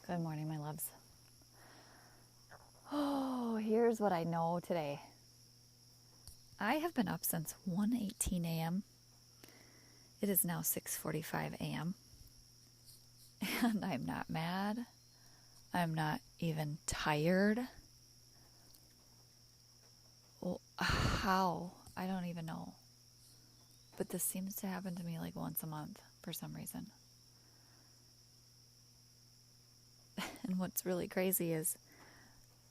Good morning, my loves. Oh, here's what I know today. I have been up since 1:18 a.m. It is now 6:45 a.m. And I'm not mad. I'm not even tired. Well, how? I don't even know. But this seems to happen to me like once a month for some reason. And what's really crazy is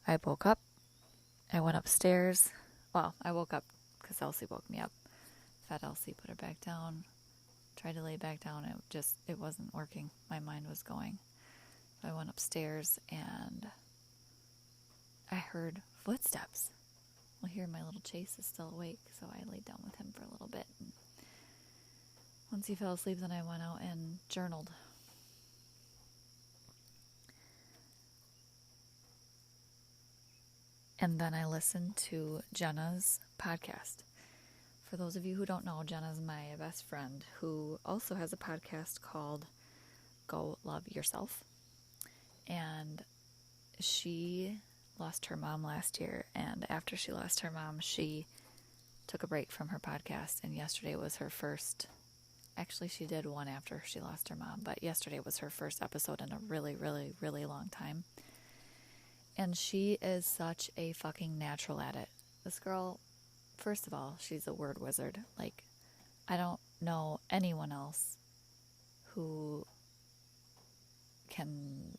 I woke up, I went upstairs. Well, I woke up because Elsie woke me up. Fed Elsie, put her back down, tried to lay back down. It wasn't working. My mind was going. So I went upstairs and I heard footsteps. Well, here my little Chase is still awake, so I laid down with him for a little bit. And once he fell asleep, then I went out and journaled. And then I listened to Jenna's podcast. For those of you who don't know, Jenna's my best friend who also has a podcast called Go Love Yourself. And she lost her mom last year. And after she lost her mom, she took a break from her podcast. And yesterday was her first. Actually, she did one after she lost her mom. But yesterday was her first episode in a really, really, really long time. And she is such a fucking natural at it. This girl, first of all, she's a word wizard. Like, I don't know anyone else who can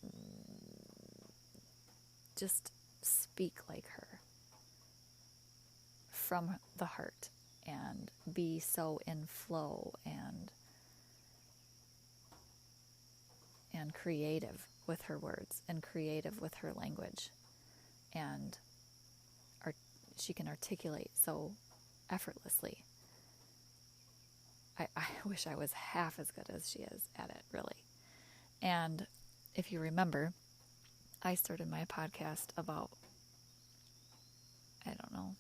just speak like her from the heart and be so in flow and creative with her words and creative with her language, and she can articulate so effortlessly. I wish I was half as good as she is at it, really. And if you remember, I started my podcast about, I don't know,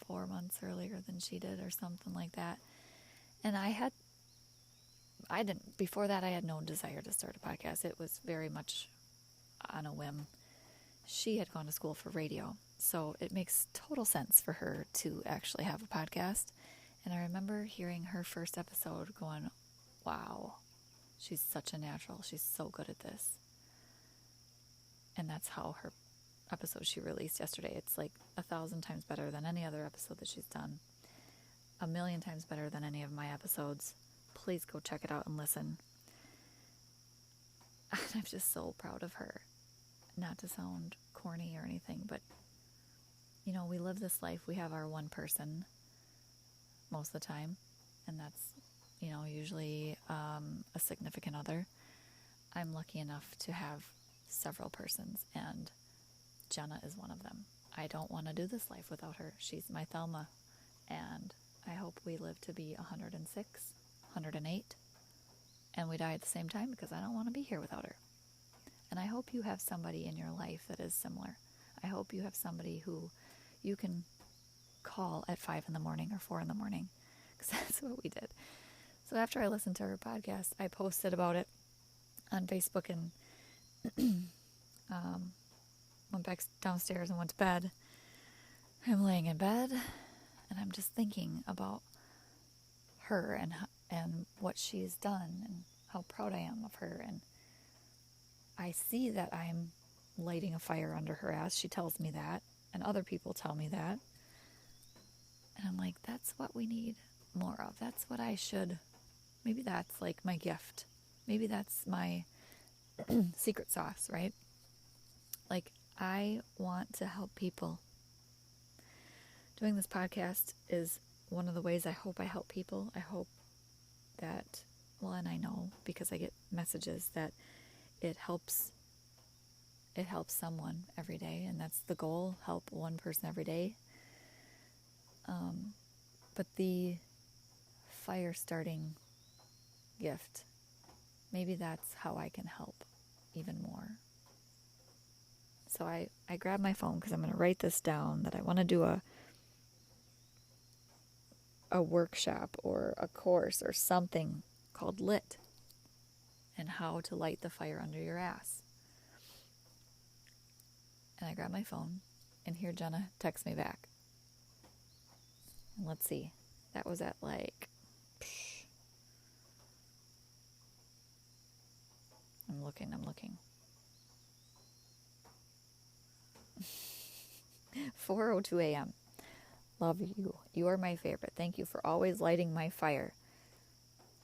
4 months earlier than she did or something like that. And before that, I had no desire to start a podcast. It was very much on a whim. She had gone to school for radio, so it makes total sense for her to actually have a podcast. And I remember hearing her first episode going, wow, she's such a natural. She's so good at this. And that's how her episode she released yesterday, it's like 1,000 times better than any other episode that she's done. 1,000,000 times better than any of my episodes. Please go check it out and listen. And I'm just so proud of her. Not to sound corny or anything, but, you know, we live this life. We have our one person most of the time, and that's, you know, usually a significant other. I'm lucky enough to have several persons, and Jenna is one of them. I don't want to do this life without her. She's my Thelma, and I hope we live to be 106, 108, and we die at the same time, because I don't want to be here without her. And I hope you have somebody in your life that is similar. I hope you have somebody who you can call at 5 in the morning or 4 in the morning, because that's what we did. So after I listened to her podcast, I posted about it on Facebook and went back downstairs and went to bed. I'm laying in bed and I'm just thinking about her and what she's done and how proud I am of her. And I see that I'm lighting a fire under her ass. She tells me that, and other people tell me that. And I'm like, that's what we need more of. That's what I should. Maybe that's like my gift. Maybe that's my secret sauce, right? Like, I want to help people. Doing this podcast is one of the ways I hope I help people. I hope that, well, and I know because I get messages that it helps someone every day, and that's the goal, help one person every day. But the fire starting gift, maybe that's how I can help even more. So I grabbed my phone because I'm going to write this down, that I want to do a workshop or a course or something called LIT, and how to light the fire under your ass. And I grab my phone, and here Jenna texts me back. And let's see. That was at like... I'm looking. 4:02 a.m. Love you. You are my favorite. Thank you for always lighting my fire.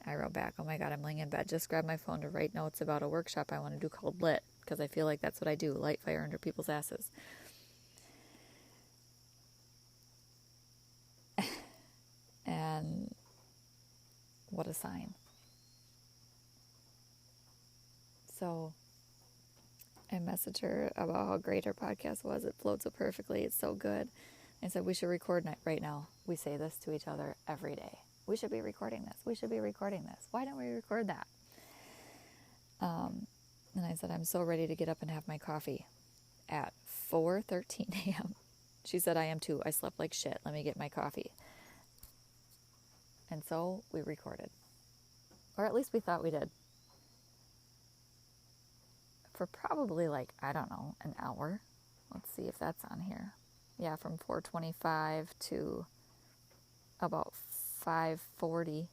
I wrote back, oh my God, I'm laying in bed. Just grabbed my phone to write notes about a workshop I want to do called Lit, because I feel like that's what I do, light fire under people's asses. And what a sign. So I messaged her about how great her podcast was. It flowed so perfectly. It's so good. I said, we should record right now. We say this to each other every day. We should be recording this. We should be recording this. Why don't we record that? And I said, I'm so ready to get up and have my coffee at 4:13 a.m. She said, I am too. I slept like shit. Let me get my coffee. And so we recorded. Or at least we thought we did. For probably like, I don't know, an hour. Let's see if that's on here. Yeah, from 4:25 to about 5:40,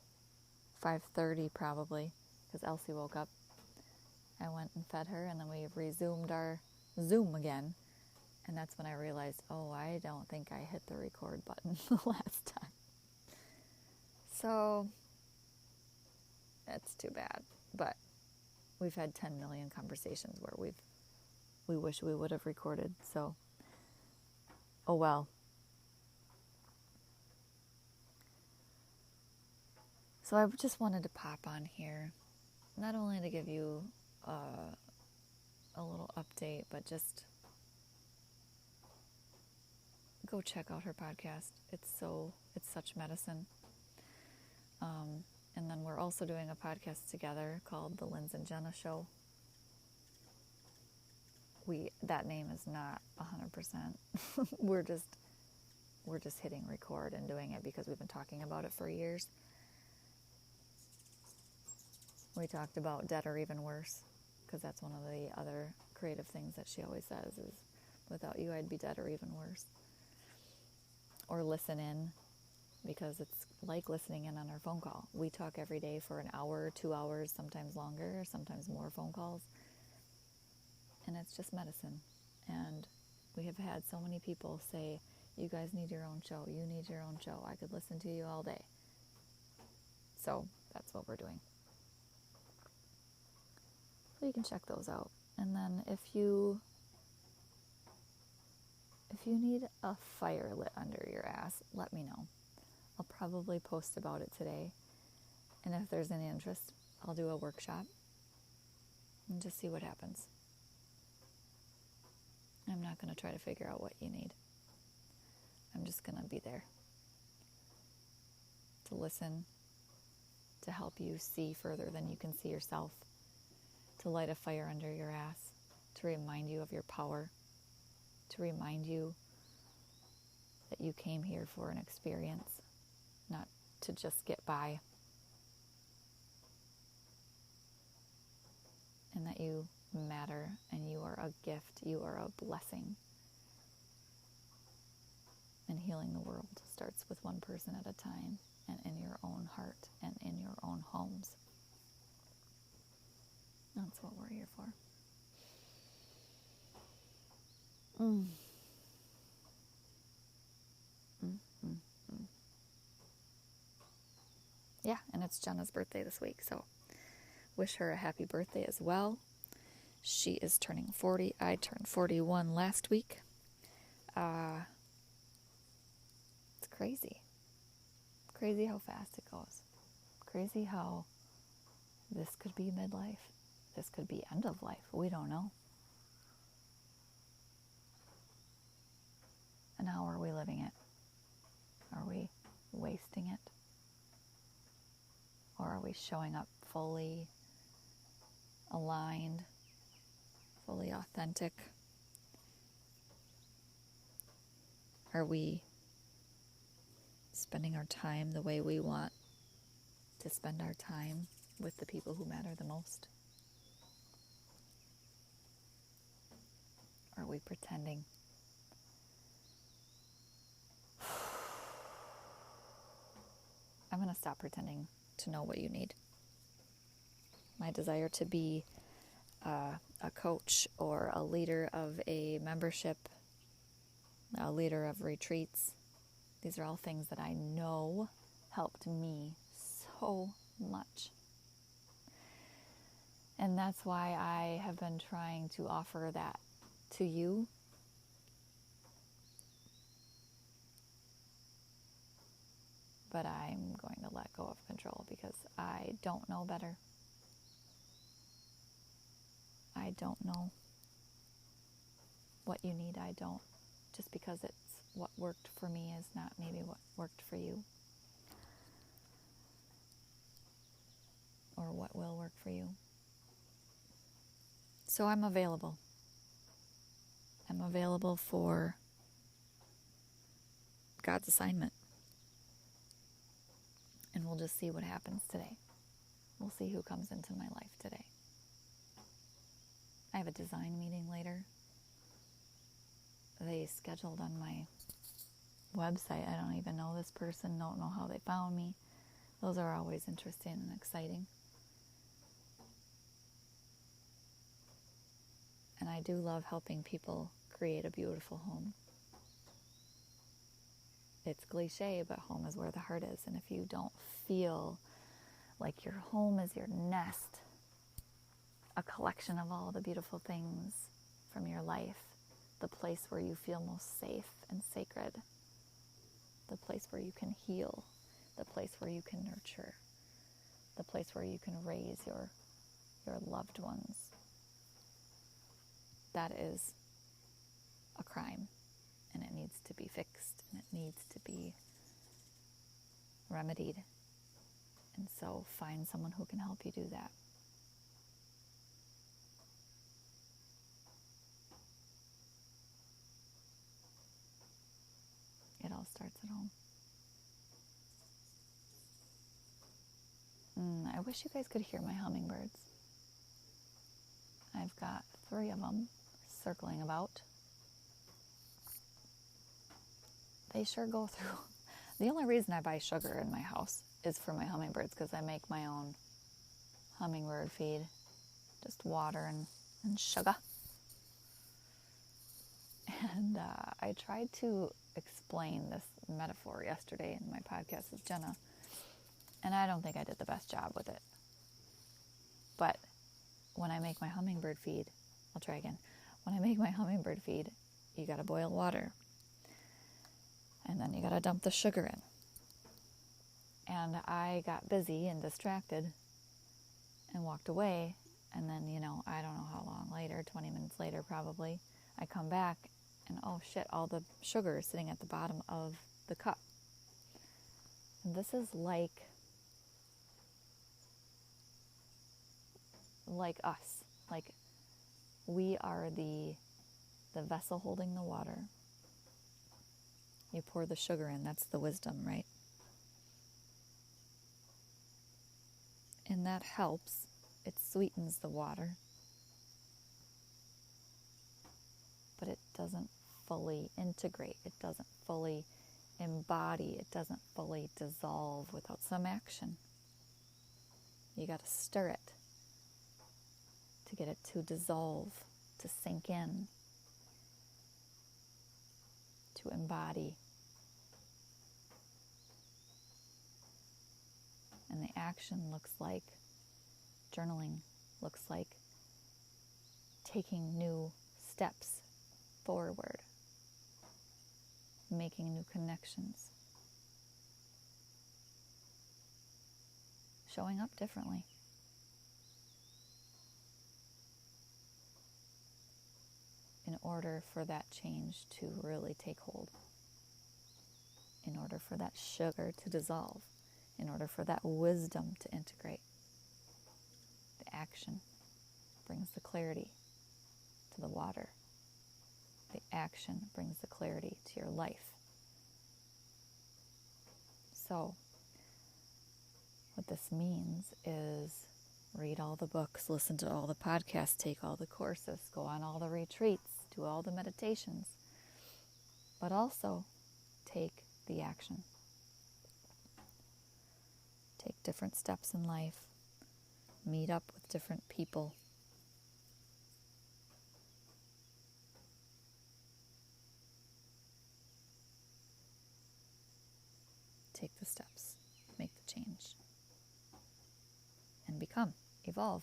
5:30 probably, because Elsie woke up. I went and fed her, and then we resumed our Zoom again. And that's when I realized, oh, I don't think I hit the record button the last time. So, that's too bad. But we've had 10 million conversations where we wish we would have recorded. So, oh well. So I just wanted to pop on here, not only to give you a little update, but just go check out her podcast. It's such medicine. And then we're also doing a podcast together called The Linz and Jenna Show. That name is not 100%. We're just hitting record and doing it because we've been talking about it for years. We talked about dead or even worse, because that's one of the other creative things that she always says is, without you, I'd be dead or even worse. Or listen in, because it's like listening in on our phone call. We talk every day for an hour, 2 hours, sometimes longer, sometimes more phone calls. And it's just medicine. And we have had so many people say, you guys need your own show. You need your own show. I could listen to you all day. So that's what we're doing. So you can check those out. And then if you need a fire lit under your ass, let me know. I'll probably post about it today. And if there's any interest, I'll do a workshop and just see what happens. I'm not going to try to figure out what you need. I'm just going to be there to listen, to help you see further than you can see yourself, to light a fire under your ass, to remind you of your power, to remind you that you came here for an experience, not to just get by, and that you matter and you are a gift, you are a blessing. And healing the world starts with one person at a time, and in your own heart and in your own homes. That's what we're here for. Yeah, and it's Jenna's birthday this week, so wish her a happy birthday as well. She is turning 40. I turned 41 last week. It's crazy. Crazy how fast it goes. Crazy how this could be midlife. This could be end of life. We don't know. And how are we living it? Are we wasting it? Or are we showing up fully aligned, fully authentic? Are we spending our time the way we want to spend our time with the people who matter the most? we pretending? I'm going to stop pretending to know what you need. My desire to be a coach or a leader of a membership, a leader of retreats, these are all things that I know helped me so much. And that's why I have been trying to offer that to you. But I'm going to let go of control because I don't know better. I don't know what you need. I don't. Just because it's what worked for me is not maybe what worked for you. Or what will work for you. So I'm available. I'm available for God's assignment. And we'll just see what happens today. We'll see who comes into my life today. I have a design meeting later. They scheduled on my website. I don't even know this person, don't know how they found me. Those are always interesting and exciting. And I do love helping people create a beautiful home. It's cliche, but home is where the heart is. And if you don't feel like your home is your nest, a collection of all the beautiful things from your life, the place where you feel most safe and sacred, the place where you can heal, the place where you can nurture, the place where you can raise your loved ones, that is a crime. And it needs to be fixed, and it needs to be remedied. And so find someone who can help you do that. It all starts at home. I wish you guys could hear my hummingbirds. I've got 3 of them circling about. They sure go through. The only reason I buy sugar in my house is for my hummingbirds, because I make my own hummingbird feed. Just water and sugar. And I tried to explain this metaphor yesterday in my podcast with Jenna, and I don't think I did the best job with it. But when I make my hummingbird feed, I'll try again. When I make my hummingbird feed, you gotta boil water. And then you gotta dump the sugar in. And I got busy and distracted and walked away. And then, I don't know how long later, 20 minutes later probably, I come back and oh shit, all the sugar is sitting at the bottom of the cup. And this is like us. Like we are the vessel holding the water. You pour the sugar in, that's the wisdom, right? And that helps. It sweetens the water. But it doesn't fully integrate. It doesn't fully embody. It doesn't fully dissolve without some action. You got to stir it to get it to dissolve, to sink in, to embody. And the action looks like journaling, looks like taking new steps forward, making new connections, showing up differently. In order for that change to really take hold, in order for that sugar to dissolve, in order for that wisdom to integrate. The action brings the clarity to the water. The action brings the clarity to your life. So, what this means is read all the books, listen to all the podcasts, take all the courses, go on all the retreats, do all the meditations, but also take the action. Take different steps in life. Meet up with different people. Take the steps. Make the change. And become. Evolve.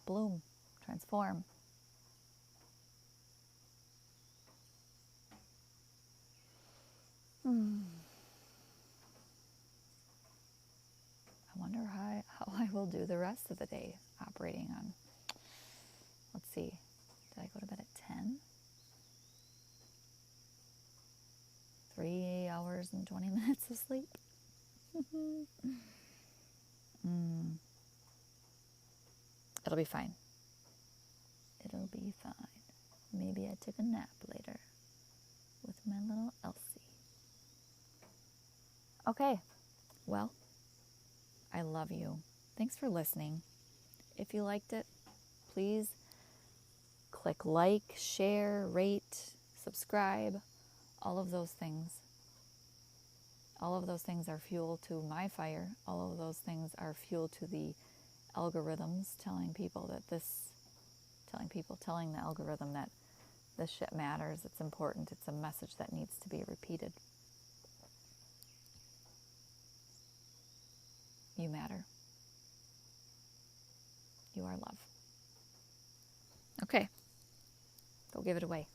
Bloom. Transform. I wonder how I will do the rest of the day operating on, let's see, did I go to bed at 10? 3 hours and 20 minutes of sleep. It'll be fine. It'll be fine. Maybe I take a nap later with my little Elsie. Okay, well, I love you. Thanks for listening. If you liked it, please click like, share, rate, subscribe, all of those things. All of those things are fuel to my fire. All of those things are fuel to the algorithms, telling the algorithm that this shit matters, it's important, it's a message that needs to be repeated. You matter. You are love. Okay, go give it away.